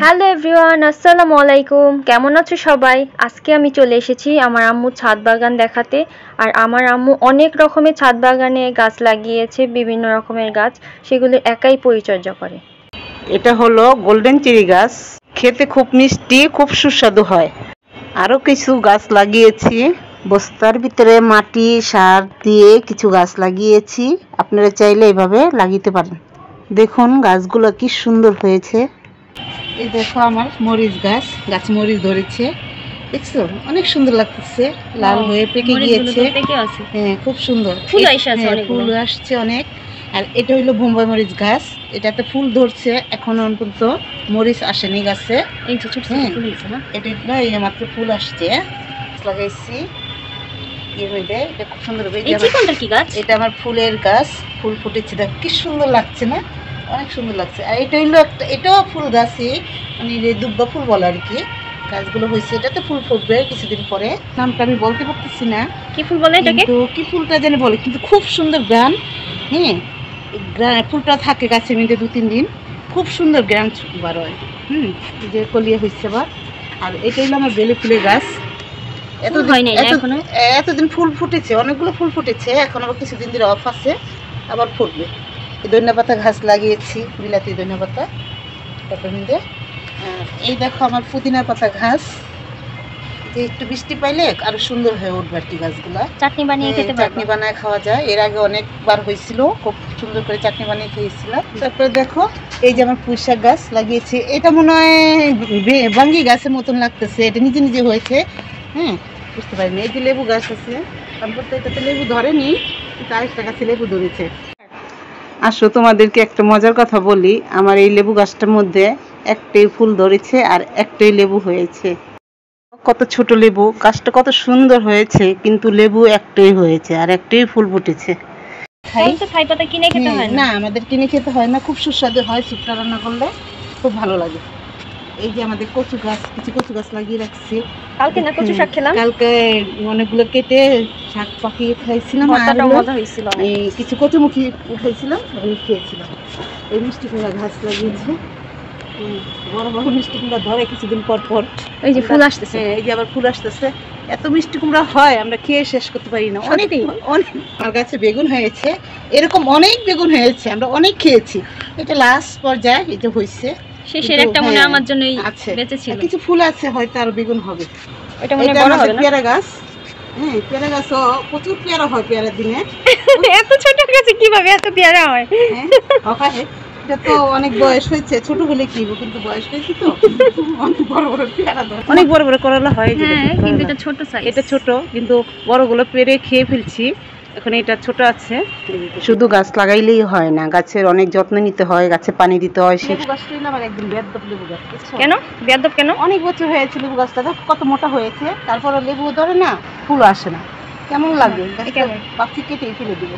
Hello everyone, আসসালামু আলাইকুম। কেমন আছো সবাই? আজকে আমি চলে এসেছি আমার আম্মুর ছাদ বাগান দেখাতে। আর আমার আম্মু অনেক রকমের ছাদ বাগানে গাছ লাগিয়েছে, বিভিন্ন রকমের গাছ, সেগুলো একাই পরিচর্যা করে। এটা হলো গোল্ডেন চেরি গাছ, খেতে খুব মিষ্টি, খুব সুস্বাদু হয়। আরো কিছু গাছ লাগিয়েছি, বস্তার ভিতরে মাটি সার দিয়ে কিছু গাছ লাগিয়েছি। আপনারা চাইলে এভাবে লাগিতে পারেন। দেখুন গাছগুলো কি সুন্দর হয়েছে। এই দেখো আমার মরিচ গাছ, গাছ মরিচ ধরেছে, দেখছো অনেক সুন্দর লাগতেছে, লাল হয়ে পেকে গিয়েছে। হ্যাঁ, খুব সুন্দর ফুল আসছে অনেক। আর এটা হইলো বোম্বাই মরিচ গাছ, এটাতে ফুল ধরছে, এখন পর্যন্ত মরিচ আসেনি গাছে। এটা এই মাত্র ফুল আসছে, লাগাইছি এর মধ্যে। এটা খুব সুন্দর। এটা আমার ফুলের গাছ, ফুল ফুটেছে, দেখ কি সুন্দর লাগছে না, অনেক সুন্দর লাগছে। আর এটা হইলো একটা, এটাও ফুল গাছই, মানে দুব্বা ফুল বলে আর কি। গাছগুলো হয়েছে, এটাতে ফুল ফুটবে কিছুদিন পরে। নামটা আমি বলতে পারতেছি না, কি ফুল বলে এটাকে, তো কি ফুলটা যেন বলে, কিন্তু খুব সুন্দর গ্রান। হ্যাঁ, ফুলটা থাকে গাছের মধ্যে 2-3 দিন, খুব সুন্দর গ্রান বার হয়। যে কলিয়া হয়েছে আবার। আর এটা হলো আমার বেলে ফুলের গাছ, এতদিন ফুল ফুটেছে, অনেকগুলো ফুল ফুটেছে, এখন আবার কিছুদিন ধরে অফ আছে, আবার ফুটবে। এই ধনিয়া পাতা গাছ লাগিয়েছি, বিলাতি ধনিয়া পাতা তারপর মধ্যে। এই দেখো আমার পুদিনা পাতা ঘাস, যে একটু বৃষ্টি পাইলে আরো সুন্দর হয়ে উঠবে আর কি। গাছগুলা চাটনি বানিয়ে খেতে, চাটনি বানায় খাওয়া যায়। এর আগে অনেকবার হয়েছিল, খুব সুন্দর করে চাটনি বানিয়ে খেয়েছিলাম। তারপরে দেখো এই যে আমার পুঁইশাক গাছ লাগিয়েছি, এটা মনে হয় বাঙ্গি গাছের মতন লাগতেছে, এটা নিজে নিজে হয়েছে। হ্যাঁ, বুঝতে পারিনি। এই যে লেবু গাছ আছে, তারপর তো এটাতে লেবু ধরেনি, কিন্তু আরেকটা গাছে লেবু ধরেছে। আসো তোমাদেরকে একটা মজার কথা বলি, আমার এই লেবু গাছটার মধ্যে একটাই ফুল ধরেছে আর একটাই লেবু হয়েছে। কত ছোট লেবু, গাছটা কত সুন্দর হয়েছে, কিন্তু লেবু একটাই হয়েছে আর একটাই ফুল ফুটেছে। থাই পাতা কিনে খেতে হয় না, আমাদের কিনে খেতে হয় না, খুব সুস্বাদু হয়, শুক্তা রান্না করলে খুব ভালো লাগে। এই যে আমাদের কচু গাছ, কিছু কচু গাছ লাগিয়ে রাখছি। কালকে না কচু শাক খেলাম, কালকে অনেকগুলো কেটে শাক পাকিয়ে খাইছিলাম, এই কিছু কচুমুখী উঠাইছিলাম, খেয়েছিলাম। এই মিষ্টি কুমড়া গাছ লাগিয়েছে, বড় বড় মিষ্টি কুমড়া ধরে কিছুদিন পর পর। এই যে ফুল আসতেছে, এই যে আবার ফুল আসতেছে। এত মিষ্টি কুমড়া হয়, আমরা খেয়ে শেষ করতে পারি না। অনেক আমার গাছে বেগুন হয়েছে, এরকম অনেক বেগুন হয়েছে, আমরা অনেক খেয়েছি। এটা লাস্ট পর্যায়ে এই যে হয়েছে, শেষের একটা মনে আমার জন্যই বেঁচে ছিল। কিছু ফুল আছে, হয়তো আর বেগুন হবে। এটা মনে বড় হবে না। পেয়ারা গাছ, হ্যাঁ পেয়ারা গাছও প্রচুর পেয়ারা হয় পেয়ারার দিনে। এত ছোট গাছে কিভাবে এত পেয়ারা হয়? হ্যাঁ, এটা তো অনেক বয়স হয়েছে, ছোট হলে কি, কিন্তু বয়স হয়েছে তো অনেক বড় বড় পেয়ারা ধরে, অনেক বড় বড় করলা হয়। কিন্তু এটা ছোট সাইজ, এটা ছোট, কিন্তু বড়গুলো পেরে খেয়ে ফেলছি। এখন এটা ছোট আছে। শুধু গাছ লাগাইলেই হয় না, গাছের অনেক যত্ন নিতে হয়, গাছে পানি দিতে হয়। লেবু গাছটাই না আমার একদম বেয়াদব লেবু গাছ। কেন বেয়াদব কেন? অনেক বছর হয়েছে লেবু গাছটা, কত মোটা হয়েছে, তারপরে লেবু ধরে না, ফুল আসে না, কেমন লাগে, পাখি কেটে ফেলে দিব।